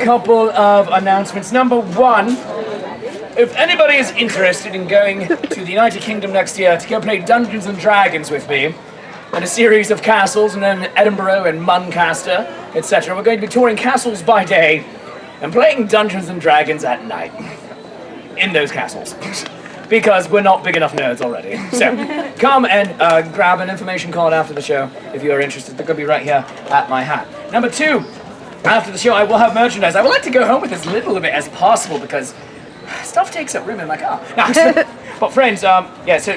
couple of announcements. Number one, if anybody is interested in going to the United Kingdom next year to go play Dungeons and Dragons with me, and a series of castles, and then Edinburgh and Muncaster, etc., we're going to be touring castles by day and playing Dungeons and Dragons at night in those castles. Because we're not big enough nerds already. So, come and grab an information card after the show if you are interested. They're going to be right here at my hat. Number two, after the show I will have merchandise. I would like to go home with as little of it as possible because stuff takes up room in my car. But friends, so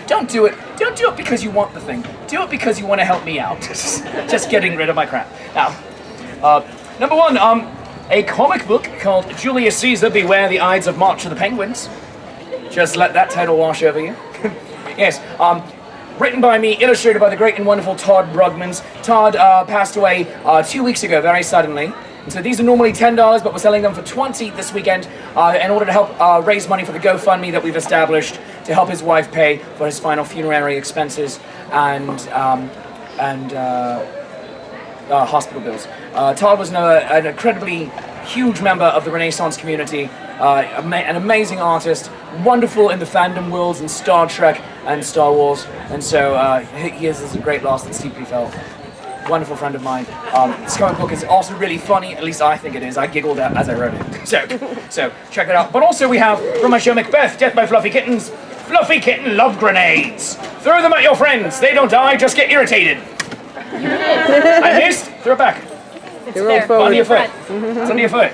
don't do it. Don't do it because you want the thing. Do it because you want to help me out. Just getting rid of my crap. Now, number one, a comic book called Julius Caesar, Beware the Ides of March of the Penguins. Just let that title wash over you. Yes, written by me, illustrated by the great and wonderful Todd Brugmans. Todd passed away 2 weeks ago, very suddenly. And so these are normally $10, but we're selling them for $20 this weekend in order to help raise money for the GoFundMe that we've established to help his wife pay for his final funerary expenses and hospital bills. Todd was an incredibly huge member of the Renaissance community, an amazing artist, wonderful in the fandom worlds and Star Trek and Star Wars, and so he is a great loss that's deeply felt. Wonderful friend of mine. This comic book is also really funny, at least I think it is. I giggled as I wrote it. So check it out. But also we have, from my show Macbeth, Death by Fluffy Kittens, Fluffy Kitten Love Grenades. Throw them at your friends. They don't die, just get irritated. I missed. Throw it back. You're all forward. Under your foot. It's under your foot.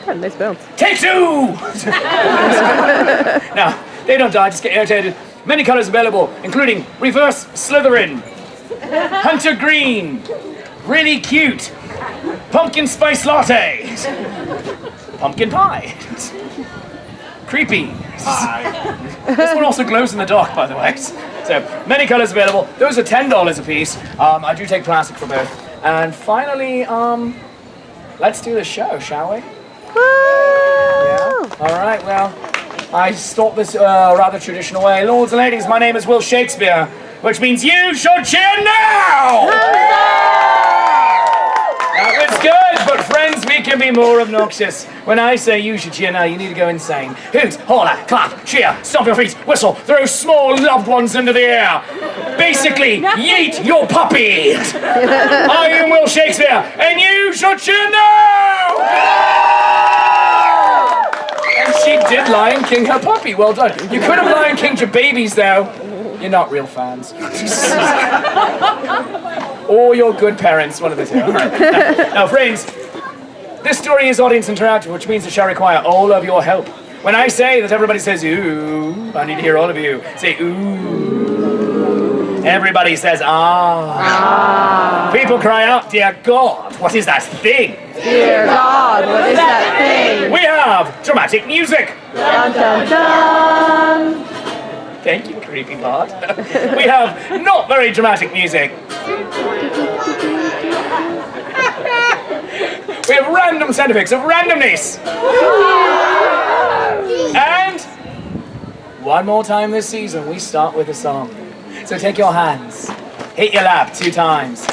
Oh, nice bounce. Take two! Now, they don't die, just get irritated. Many colors available, including Reverse Slytherin, Hunter Green, Really Cute, Pumpkin Spice Latte, Pumpkin Pie, Creepy. This one also glows in the dark, by the way. So, many colors available. Those are $10 a piece. I do take plastic for both. And finally, let's do the show, shall we? Yeah. All right, well, I start this rather traditional way. Lords and ladies, my name is Will Shakespeare, which means you should cheer now! That was good, but friends, we can be more obnoxious. When I say you should cheer now, you need to go insane. Hoot, holler, clap, cheer, stomp your feet, whistle, throw small loved ones into the air. Basically, yeet your puppy. I am Will Shakespeare, and you should cheer now! And she did Lion King her puppy, well done. You could have Lion Kinged your babies, though. You're not real fans. Or you're good parents, one of the two. Now, friends, this story is audience interactive, which means it shall require all of your help. When I say that everybody says, ooh, I need to hear all of you say, ooh. Everybody says, ah. Ah. People cry out, dear God, what is that thing? Dear God, what is that thing? We have dramatic music. Dun, dun, dun. Thank you, creepy part. We have not very dramatic music. We have random sound effects of randomness. And one more time this season, we start with a song. So take your hands, hit your lap 2 times,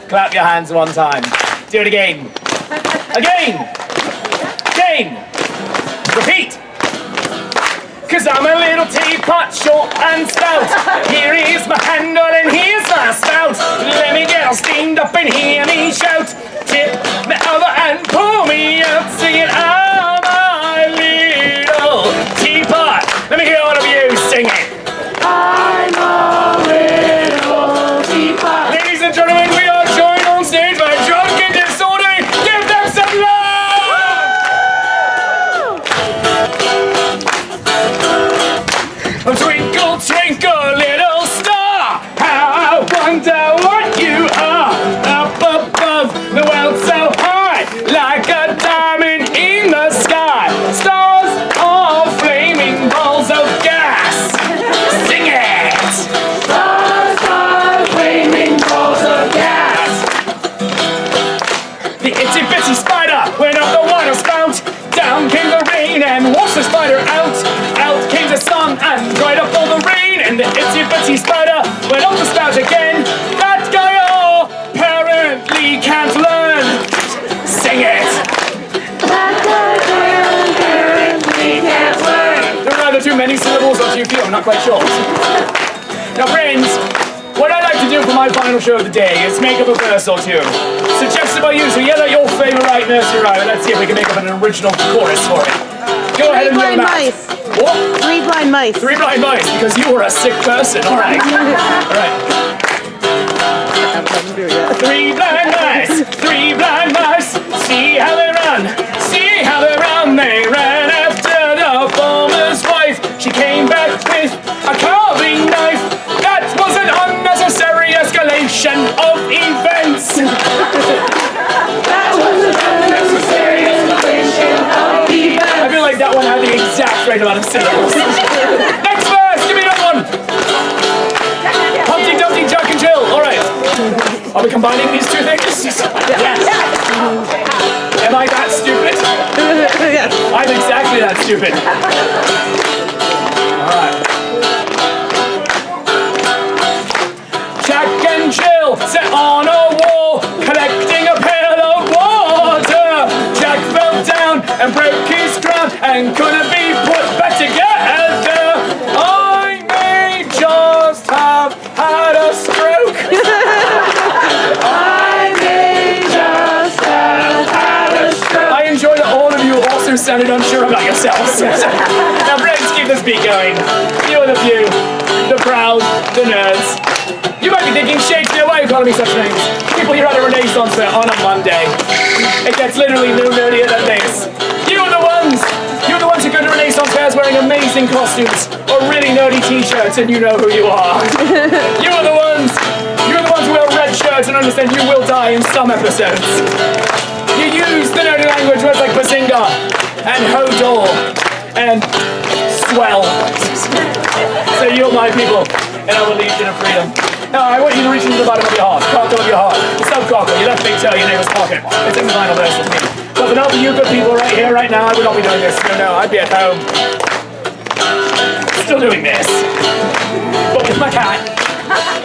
clap your hands 1 time, do it again, again, repeat. 'Cause I'm a little teapot, short and stout. Here is my handle and here's my spout. Let me get all steamed up and hear me shout. Tip me over and pull me out, singing, I'm a little teapot. Let me hear all of you sing it. I'm a little teapot. Ladies and gentlemen, we are joined on stage by Drunken Disorder. Give them some love! Twinkle, twinkle, little star, how I wonder what you are. Up above the world so high, like a diamond. Perhaps you feel, I'm not quite sure. Now, friends, what I like to do for my final show of the day is make up a verse or two. Suggested by you, so yell out your favourite nursery rhyme, and let's see if we can make up an original chorus for it. Go ahead and yell them out. What? 3 blind mice. 3 blind mice, because you were a sick person. All right. All right. 3 blind mice, 3 blind mice. See how they run, see how they run. They ran after the farmer's wife. She came back with a carving knife. That was an unnecessary escalation of events. That was an unnecessary escalation of events. I feel like that one had the exact right amount of syllables. Next verse, give me another one. Humpty Dumpty Jack and Jill. All right. Are we combining these two things? Yes. Am I that stupid? Yes. I'm exactly that stupid. All right. Jack and Jill sat on a wall, collecting a pail of water. Jack fell down and broke his crown and couldn't be put back together. I may just have had a stroke. I may just have had a stroke. I enjoy that all of you also sounded unsure about yourselves. Now, friends, keep this beat going. You are the few, the proud, the nerds. You might be thinking, Shakespeare, why are you calling me such names? People here at a Renaissance fair on a Monday. It gets literally no nerdier than this. You're the ones who go to Renaissance fairs wearing amazing costumes or really nerdy t-shirts, and you know who you are. You're the ones who wear red shirts and understand you will die in some episodes. You use the nerdy language words like bazinga and hodor and swell. So you're my people, and I will lead you to freedom. Now, I want you to reach into the bottom of your heart, cockle of your heart, self-cockle, your left big toe, your neighbor's pocket. It's in the final verse with me. But for now, for you good people right here, right now, I would not be doing this. No, I'd be at home. Still doing this. But with my cat.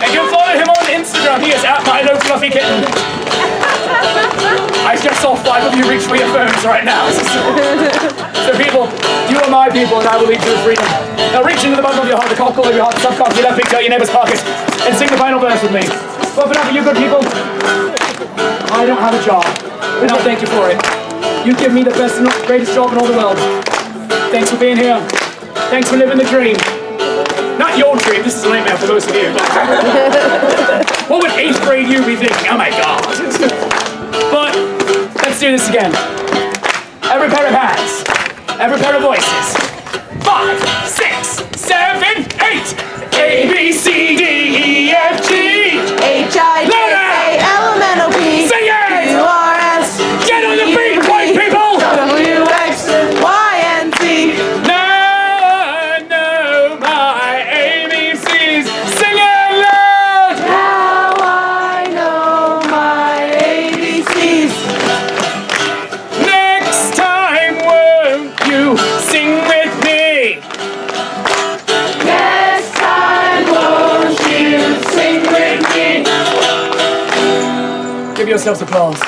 And you can follow him on Instagram. He is at @MyLowFluffyKitten. I just saw 5 of you reach for your phones right now. So people, you are my people, and I will lead you to freedom. Now reach into the bottom of your heart, the cockle of your heart, the subcockle, your left big toe, your neighbor's pocket, and sing the final verse with me. But for now, for you good people, I don't have a job, and I'll thank you for it. You give me the best and greatest job in all the world. Thanks for being here. Thanks for living the dream. Not your dream, this is a nightmare for most of you. What would 8th grade you be thinking? Oh my god. But, let's do this again. Every pair of hands, every pair of voices. 5, 6, 7, 8. A, B, C, D, E, F, G. H, I, J, K, L, M, N, O, P. Sing it! Q, R, S. Get on the beat, white people! W, X, Y, and Z. Now I know my ABCs. Sing it loud! Now I know my ABCs. Next time, won't you sing with me? Next time, won't you sing with me? Give yourselves applause.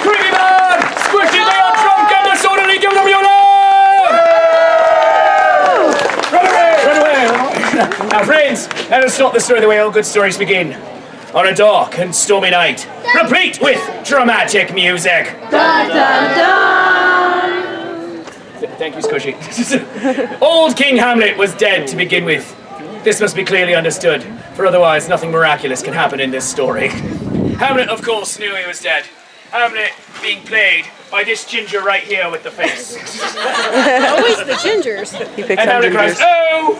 Creepy man! Squishy, they are drunk and disorderly. Give them your love! Run away! Run away! Now, friends, let us start the story the way all good stories begin. On a dark and stormy night, replete with dramatic music. Dun, dun, dun. Thank you, Squishy. Old King Hamlet was dead to begin with. This must be clearly understood, for otherwise nothing miraculous can happen in this story. Hamlet, of course, knew he was dead. Hamlet being played by this ginger right here with the face. Always the gingers. And Hamlet cries, "Oh!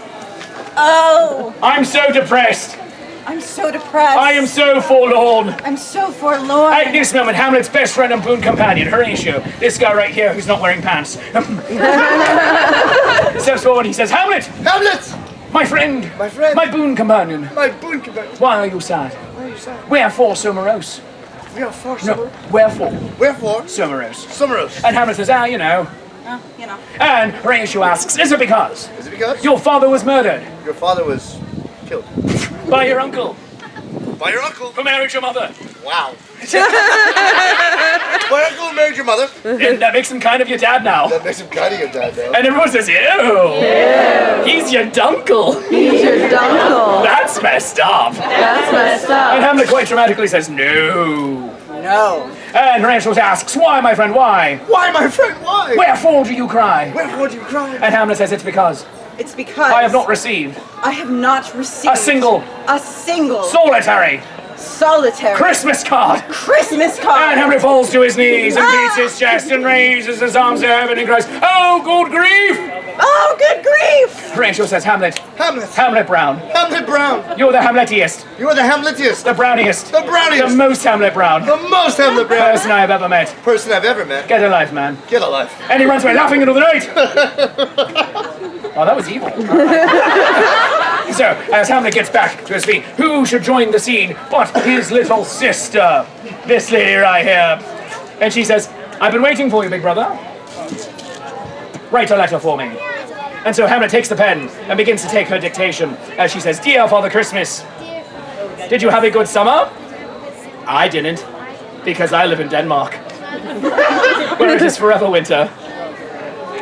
Oh, I'm so depressed. I'm so depressed. I am so forlorn." I'm so forlorn. At this moment, Hamlet's best friend and boon companion, Horatio, this guy right here who's not wearing pants, steps forward and he says, "Hamlet! Hamlet! My friend! My friend! My boon companion! My boon companion! Why are you sad? Why are you sad? Wherefore so morose?" We are for No, summer. wherefore Wherefore? so morose? Summerose. And Hamlet says, you know. Oh, you know. And Horatio asks, is it because Is it because your father was murdered your father was killed by your uncle by your uncle? who married your mother? Wow. My uncle married your mother. And that makes him kind of your dad now. That makes him kind of your dad now. And everyone says, ew. He's your dunkle. He's your dunkle. That's messed up. That's messed up. And Hamlet quite dramatically says, no. No. And Horatio asks, why, my friend, why? Why, my friend, why? Wherefore do you cry? Wherefore do you cry? And Hamlet says, it's because It's because I have not received I have not received a single solitary solitary Christmas card. Christmas And card. Hamlet falls to his knees and beats his chest and raises his arms to heaven and cries, oh, good grief! Oh, good grief! Horatio says, Hamlet, Hamlet. Hamlet Brown, Hamlet Brown. you're the Hamletiest, You are the Hamletiest. the browniest, The browniest. the most Hamlet Brown The most Hamlet Brown person I have ever met. person I've ever met. Get a life, man. Get a life. And he runs away laughing into the night. Oh, that was evil. So, as Hamlet gets back to his feet, who should join the scene but his little sister, this lady right here. And she says, I've been waiting for you, big brother. Write a letter for me. And so Hamlet takes the pen and begins to take her dictation as she says, Dear Father Christmas, did you have a good summer? I didn't, because I live in Denmark, where it is forever winter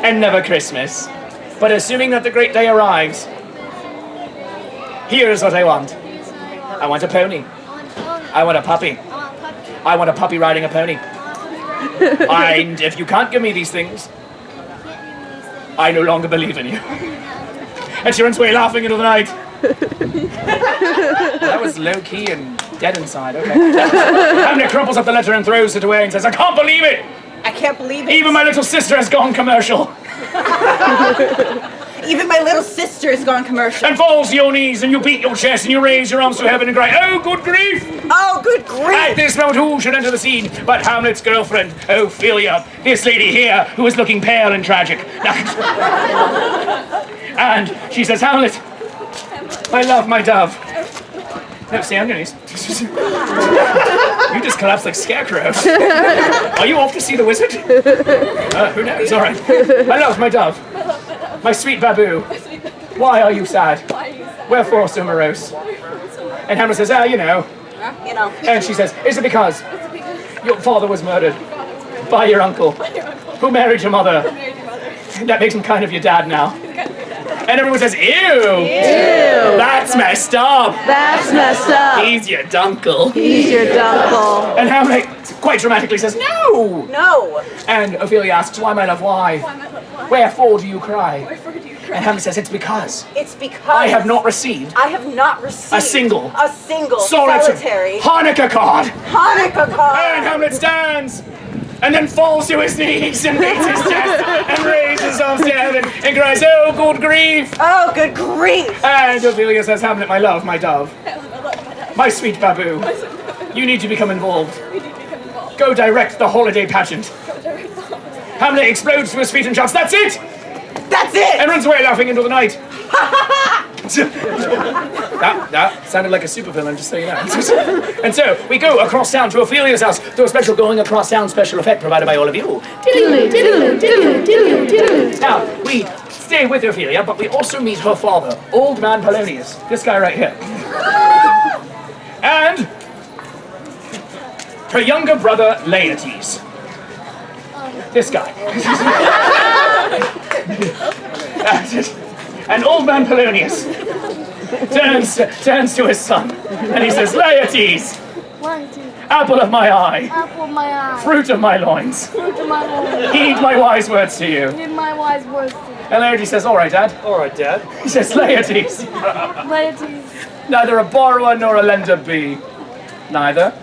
and never Christmas. But assuming that the great day arrives, here's what I want. I want a pony. I want a puppy. I want a puppy riding a pony. And if you can't give me these things, I no longer believe in you. And she runs away laughing into the night. That was low-key and dead inside, okay. Hamlet crumples up the letter and throws it away and says, I can't believe it! I can't believe it. Even my little sister has gone commercial. Even my little sister has gone commercial. And falls to your knees and you beat your chest and you raise your arms to heaven and cry, oh, good grief! Oh, good grief! At this moment, who should enter the scene but Hamlet's girlfriend, Ophelia, this lady here, who is looking pale and tragic. And she says, Hamlet, my love, my dove. No, stay on your knees. You just collapsed like Scarecrow. Are you off to see the wizard? Who knows? All right. My love, my dove. My sweet baboo. Why are you sad? Wherefore so morose? And Hamlet says, you know. You know. And she says, is it because your father was murdered by your uncle who married your mother? That makes him kind of your dad now. And everyone says, ew! Ew! That's messed up! That's messed up. He's your dunkle. He's your dunkle. And Hamlet quite dramatically says, no! No. And Ophelia asks, why, my love, why? Wherefore do you cry? And Hamlet says, it's because It's because I have not received I have not received a single solitary Hanukkah card. Hanukkah card. And Hamlet stands and then falls to his knees and beats his chest and raises his arms to heaven and cries, oh, good grief! Oh, good grief! And Ophelia says, Hamlet, my love, my dove, my sweet baboo, you need to become involved. Go direct the holiday pageant. Hamlet explodes to his feet and shouts, that's it! That's it! And runs away laughing into the night. That sounded like a supervillain, just so you know. And so we go across town to Ophelia's house to a special going across town special effect provided by all of you. Now, we stay with Ophelia, but we also meet her father, old man Polonius, this guy right here. And her younger brother, Laertes. This guy. And old man Polonius turns to his son, and he says, Laertes, apple of my eye, Apple of my eye, fruit of my loins, fruit of my loins, heed my wise words to you. heed my wise words to you. And Laertes says, all right, Dad. All right, Dad. He says, Laertes, Laertes, neither a borrower nor a lender be. Neither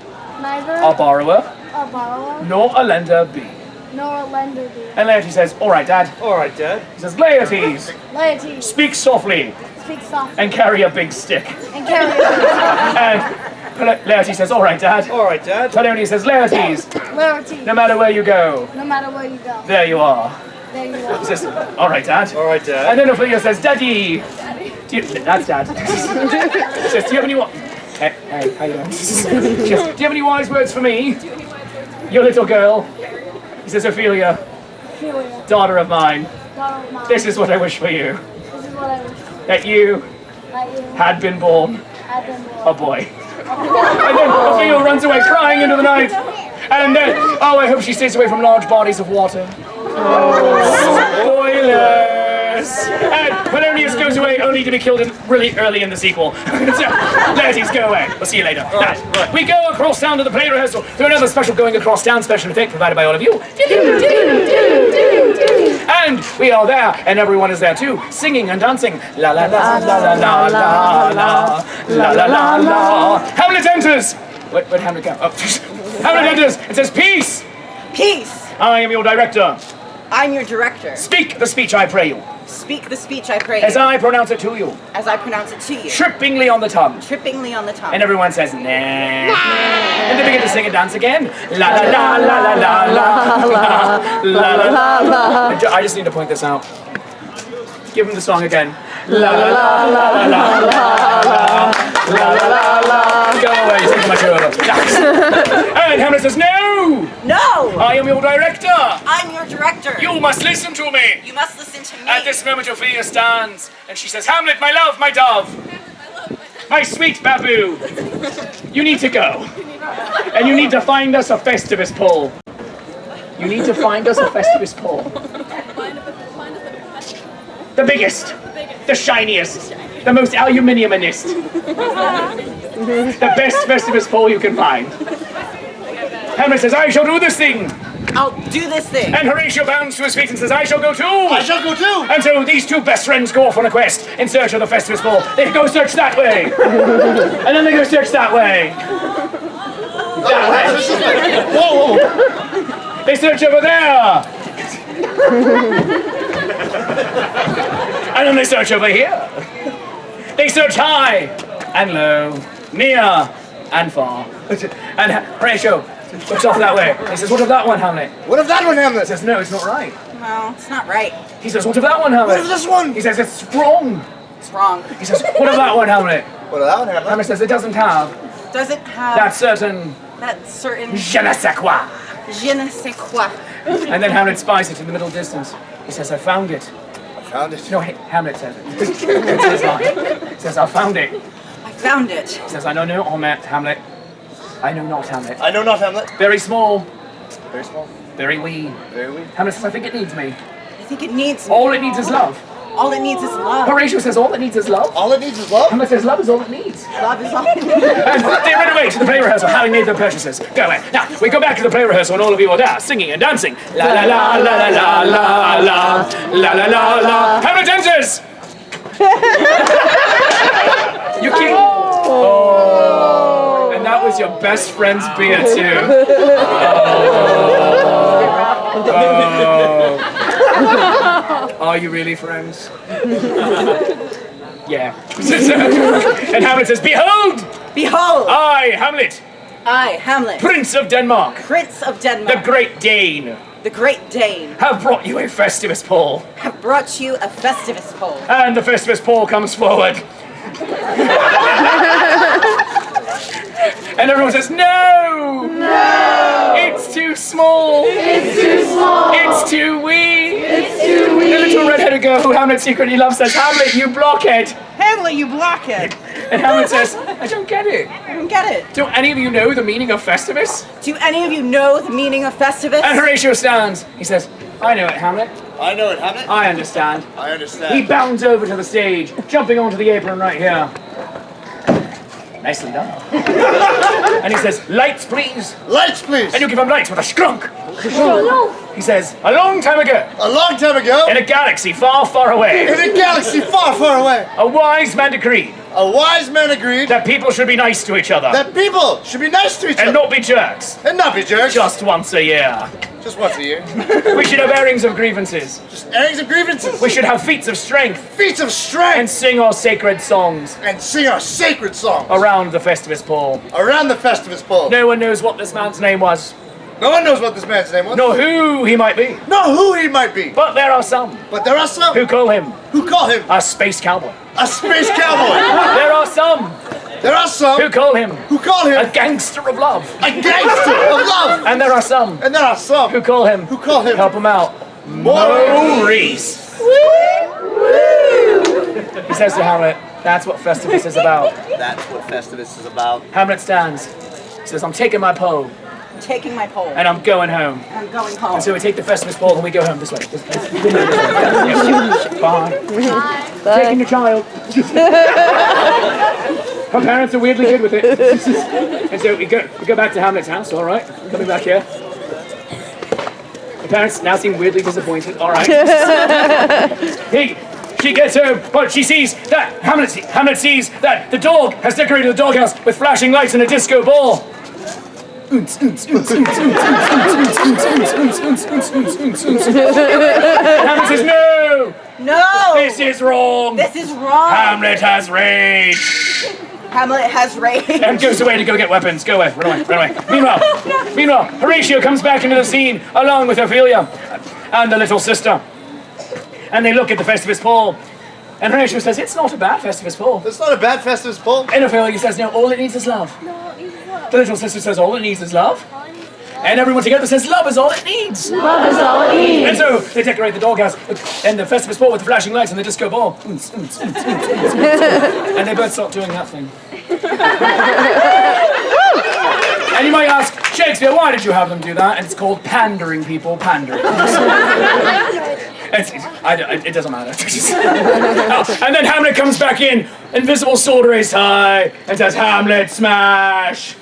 neither a borrower a borrower nor a lender be. nor a lender be. And Laertes says, all right, Dad. All right, Dad. He says, Laertes, Laertes, speak softly speak softly and carry a big stick. and carry a And Laertes says, all right, Dad. All right, Dad. Polonius says, Laertes, Laertes, no matter where you go, no matter where you go. there you are. There you He are. says, all right, Dad. All right, Dad. And then Ophelia says, Daddy. That's Dad. He says, do you have any Hey, how you doing? She says, do you have any wise words for me? Your little girl. He says, Ophelia, Ophelia, daughter of mine, daughter of mine, this is what I wish for you. this is what I wish That you that you had been born had been a born boy. a And then Ophelia runs away crying into the night. And then, oh, I hope she stays away from large bodies of water. Spoilers! And Polonius goes away only to be killed really early in the sequel. So, ladies, go away. We'll see you later. Now, we go across town to the play rehearsal to another special going across town special effect provided by all of you. And we are there, and everyone is there too, singing and dancing. La la la la la la la la la la la la. Hamlet enters. Where'd Hamlet go? Oh, Hamlet enters and says, "Peace! Peace. I am your director. I'm your director. Speak the speech, I pray you, Speak the speech I pray as you, I pronounce it to you, as I pronounce it to you, trippingly on the tongue." trippingly on the tongue. And everyone says, "Nah." And they begin to sing and dance again. La la la la la la la la la la. I just need to point this out. Give him the song again. La la la la la la la la la la. Go away, you're taking my show over. And Hamlet says, "No! No! I am your director. I'm your director. You must listen to me." You must listen to me. At this moment, Ophelia stands, and she says, "Hamlet, my love, my dove, my sweet baboo, you need to go. And you need to find us a Festivus pole. You need to find us a Festivus pole. The biggest, the shiniest, the most aluminiuminist. The best Festivus pole you can find." Hamlet says, "I shall do this thing." I'll do this thing. And Horatio bounds to his feet and says, "I shall go too." I shall go too. And so these two best friends go off on a quest in search of the Festivus pole. They go search that way. And then they go search that way. That way. Whoa, whoa. They search over there. And then they search over here. They search high and low, near and far. And Horatio looks off that way. He says, "What of that one, Hamlet?" What of that one, Hamlet? He says, "No, it's not right." No, it's not right. He says, "What of that one, Hamlet?" What of this one? He says, "It's wrong." It's wrong. He says, "What of that one, Hamlet?" What of that one, Hamlet? Hamlet says, "It doesn't have Doesn't have that certain that certain je ne sais quoi." je ne sais quoi. And then Hamlet spies it in the middle distance. He says, "I found it." Found it. No, Hamlet says it. It's his line. He says, "I found it." I found it. He says, "I know not Hamlet. I know not Hamlet. I know not Hamlet. Very small, Very small. very wee." Very weak. Hamlet says, "I think it needs me. I think it needs me. All it needs is love." All it needs is love. Horatio says, "All it needs is love." All it needs is love. Hamlet says, "Love is all it needs." Love is all. And they run away to the play rehearsal, having made their purchases. Go away. Now, we go back to the play rehearsal, and all of you are there, singing and dancing. La la la la la la la la la la la la. Hamlet enters! You king. Oh. And that was your best friend's beer, too. Oh. Are you really friends? Yeah. And Hamlet says, "Behold! Behold, I, Hamlet, I, Hamlet, Prince of Denmark, Prince of the Denmark, Great Dane, the Great Dane, have brought you a Festivus pole." have brought you a Festivus pole. And the Festivus pole comes forward. And everyone says, "No! No! It's too small! It's too small! It's too wee! It's too wee!" The little red-headed girl who Hamlet secretly loves says, "Hamlet, you blockhead!" Hamlet, you blockhead. And Hamlet says, "I don't get it. I don't get it. Do any of you know the meaning of Festivus?" Do any of you know the meaning of Festivus? And Horatio stands. He says, "I know it, Hamlet. I know it, Hamlet. I understand." I understand. He bounds over to the stage, jumping onto the apron right here. Nicely done. And he says, "Lights, please." Lights, please. And you give him lights with a skrunk. He says, "A long time ago, A long time ago, in a galaxy far, far away, in a galaxy far, far away, a wise man decreed a wise man agreed that people should be nice to each other that people should be nice to each and other not be jerks and not be jerks. just once a year. Just once a year. We should have airings of grievances. Just airings of grievances. We should have feats of strength Feats of and strength. sing our sacred songs And sing our sacred songs around the Festivus pole. around the Festivus pole. No one knows what this man's name was, No one knows what this man's name was. nor who he might be. Nor who he might be. But there are some But there are some who call him who call him a space cowboy. a space cowboy. There are some There are some who call him who call a him gangster of love. a gangster of love. And there are some And there are some who call him, help help him out, Maurice. Maurice. He says to Hamlet, that's what Festivus is about. That's what Festivus is about. Hamlet stands. He says, I'm taking my pole I'm taking my pole. and I'm going home. I'm going home. And so we take the Festivus pole and we go home this way. Bye. Taking your child. Her parents are weirdly good with it. And so we go back to Hamlet's house, all right? Coming back here. The parents now seem weirdly disappointed, all right? She gets home, but she sees that Hamlet sees that the dog has decorated the doghouse with flashing lights and a disco ball. Hamlet says, no! No! This is wrong! This is wrong! Hamlet has rage! Hamlet has rage. And goes away to go get weapons. Go away, run away. Meanwhile, Horatio comes back into the scene along with Ophelia and the little sister. And they look at the Festivus pole. And Horatio says, it's not a bad Festivus pole. It's not a bad Festivus pole. And Ophelia says, no, all it needs is love. The little sister says, all it needs is love. And everyone together says, love is all it needs. Love is all it needs. And so they decorate the doghouse and the Festivus pole with the flashing lights and the disco ball. And they both start doing that thing. And you might ask, Shakespeare, why did you have them do that? And it's called pandering, people, pandering. It doesn't matter. And then Hamlet comes back in, invisible sword raised high, and says, Hamlet smash!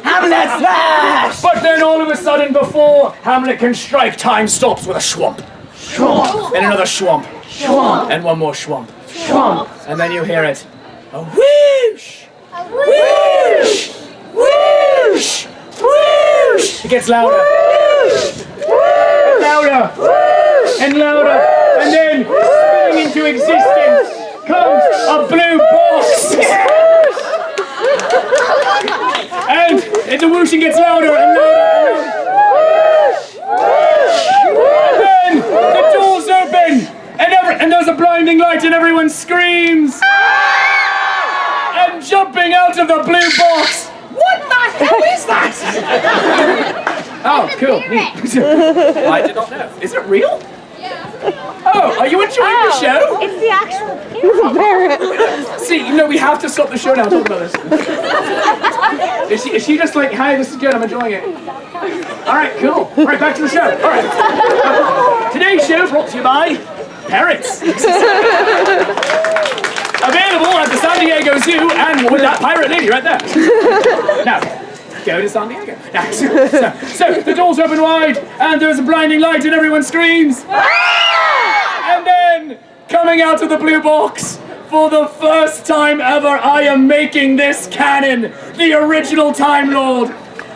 Hamlet smash! But then all of a sudden, before Hamlet can strike, time stops with a schwump. Schwump! And another schwump. Schwump! And one more schwump. Schwump! And then you hear it. A whoosh! Whoosh! Whoosh! Whoosh! It gets louder. Louder! And louder! And then, spinning into existence, comes a blue box! And the whooshing gets louder and louder and then the doors open and there's a blinding light and everyone screams! And jumping out of the blue box! What the hell is that? Oh, cool. Neat. I did not know. Is it real? Oh, are you enjoying the show? It's the actual See, we have to stop the show now and talk about this. Is she just like, hi, this is good, I'm enjoying it. Alright, cool. Alright, back to the show. Alright. Today's show brought to you by Parrots. Available at the San Diego Zoo and with that pirate lady right there. Now, go to San Diego. So the doors open wide and there's a blinding light and everyone screams. And then, coming out of the blue box, for the first time ever, I am making this canon, the original Time Lord,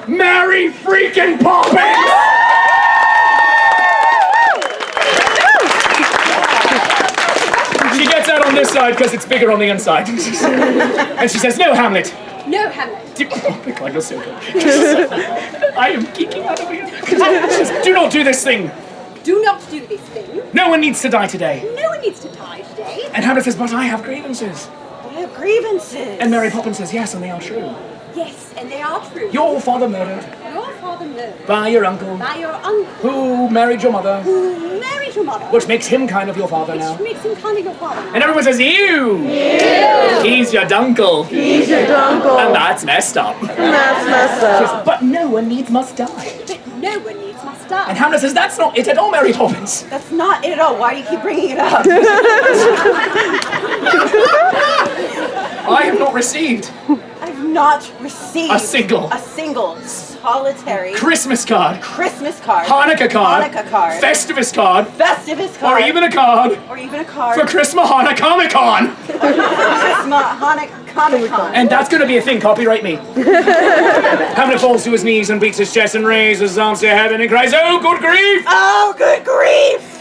Mary freaking Poppins! She gets out on this side because it's bigger on the inside. And she says, no, Hamlet. No, Hamlet. Oh my God, you're so good. I am geeking out over here. She says, do not do this thing. Do not do this thing. No one needs to die today. No one needs to die today. And Hamlet says, but I have grievances. I have grievances. And Mary Poppins says, yes, and they are true. Yes, and they are true. Your father murdered Your father murdered by your uncle, by your uncle who married your mother, who married your mother, which makes him kind of your father now. which makes him kind of your father now. And everyone says, ew! He's your dunkle. He's your dunkle. And that's messed up. That's messed up. But no one needs must die. But no one needs must die. And Hamlet says, that's not it at all, Mary Poppins. That's not it at all. Why do you keep bringing it up? I have not received I've not received a single solitary Christmas card, Christmas card, Hanukkah card, Festivus card, Festivus or card, even a card for Christmas Hanukkah Comic Con. Comic-Con. And that's going to be a thing, copyright me. Hamlet falls to his knees and beats his chest and raises his arms to heaven and cries, oh, good grief! Oh, good grief!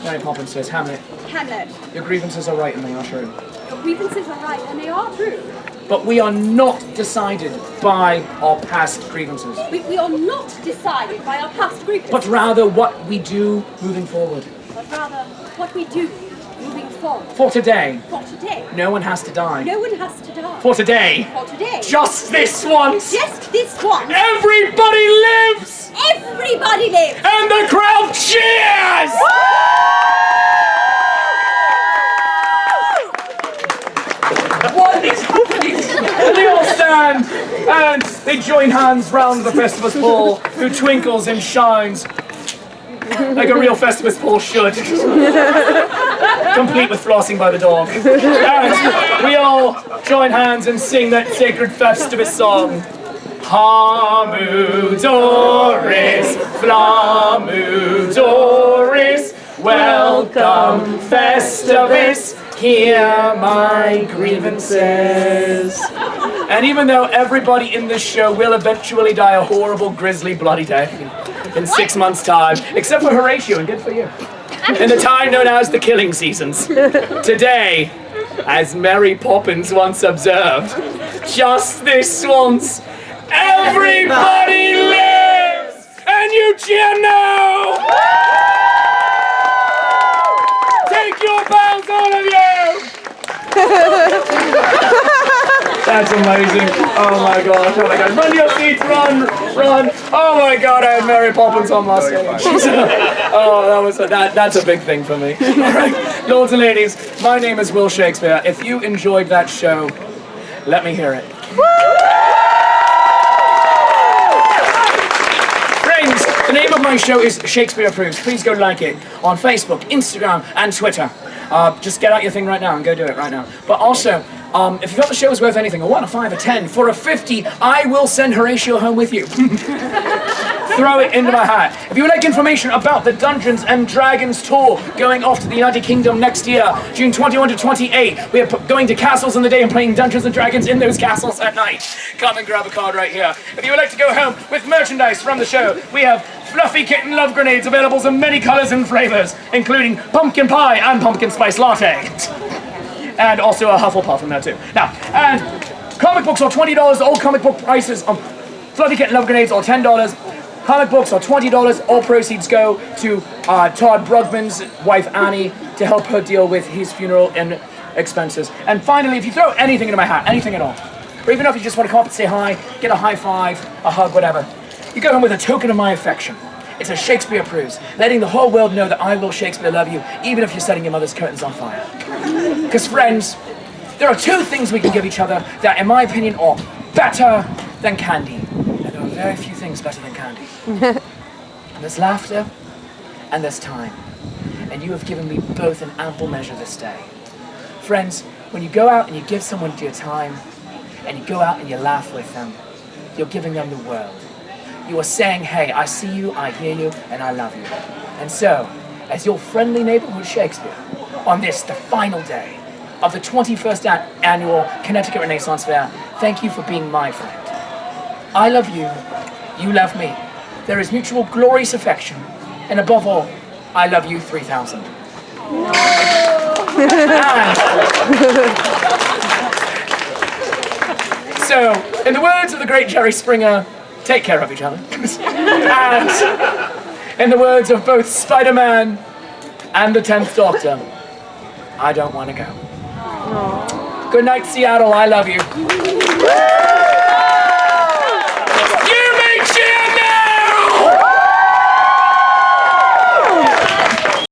Mary Poppins says, Hamlet, Hamlet, your grievances are right and they are true. your grievances are right and they are true. But we are not decided by our past grievances, We are not decided by our past grievances, but rather what we do moving forward. but rather what we do moving forward. For today, For today, no one has to die. no one has to die. For today, For today, just this once, just this once, everybody lives! everybody lives. And the crowd cheers! they join hands round the Festivus pole, who twinkles and shines like a real Festivus pole should. Complete with flossing by the dog. And we all join hands and sing that sacred Festivus song. Hamudoris, Flamudoris, welcome Festivus, hear my grievances. And even though everybody in this show will eventually die a horrible, grisly, bloody death in 6 months' time, except for Horatio, and good for you, in the time known as the killing seasons. Today, as Mary Poppins once observed, just this once, everybody lives! And you cheer now! Take your bows, all of you! That's amazing. Oh my gosh, oh my gosh. Run your seats, run, run. Oh my god, I had Mary Poppins on my stage. Oh, that's a big thing for me. All right, lords and ladies, my name is Will Shakespeare. If you enjoyed that show, let me hear it. Friends, the name of my show is Shakespeare Approves. Please go like it on Facebook, Instagram, and Twitter. Just get out your thing right now and go do it right now. But also, if you thought the show was worth anything, a 1, a 5, a 10, for a 50, I will send Horatio home with you. Throw it into my hat. If you would like information about the Dungeons and Dragons tour going off to the United Kingdom next year, June 21 to 28, we are going to castles in the day and playing Dungeons and Dragons in those castles at night. Come and grab a card right here. If you would like to go home with merchandise from the show, we have fluffy kitten love grenades available in many colors and flavors, including pumpkin pie and pumpkin spice latte. And also a Hufflepuff in there too. Now, and comic books are $20, all comic book prices on fluffy kitten love grenades are $10. Comic books are $20. All proceeds go to Todd Brugman's wife Annie to help her deal with his funeral and expenses. And finally, if you throw anything into my hat, anything at all, or even if you just want to come up and say hi, get a high five, a hug, whatever, you go home with a token of my affection. It's a Shakespeare Approves, letting the whole world know that I, Will Shakespeare, love you, even if you're setting your mother's curtains on fire. Because friends, there are 2 things we can give each other that, in my opinion, are better than candy. And there are very few things better than candy. There's laughter, and there's time. And you have given me both in ample measure this day. Friends, when you go out and you give someone your time, and you go out and you laugh with them, you're giving them the world. You are saying, hey, I see you, I hear you, and I love you. And so, as your friendly neighborhood Shakespeare, on this, the final day of the 21st annual Connecticut Renaissance Fair, thank you for being my friend. I love you, you love me. There is mutual glorious affection, and above all, I love you 3,000. So, in the words of the great Jerry Springer, take care of each other. And in the words of both Spider-Man and the 10th Doctor, I don't want to go. Good night, Seattle. I love you.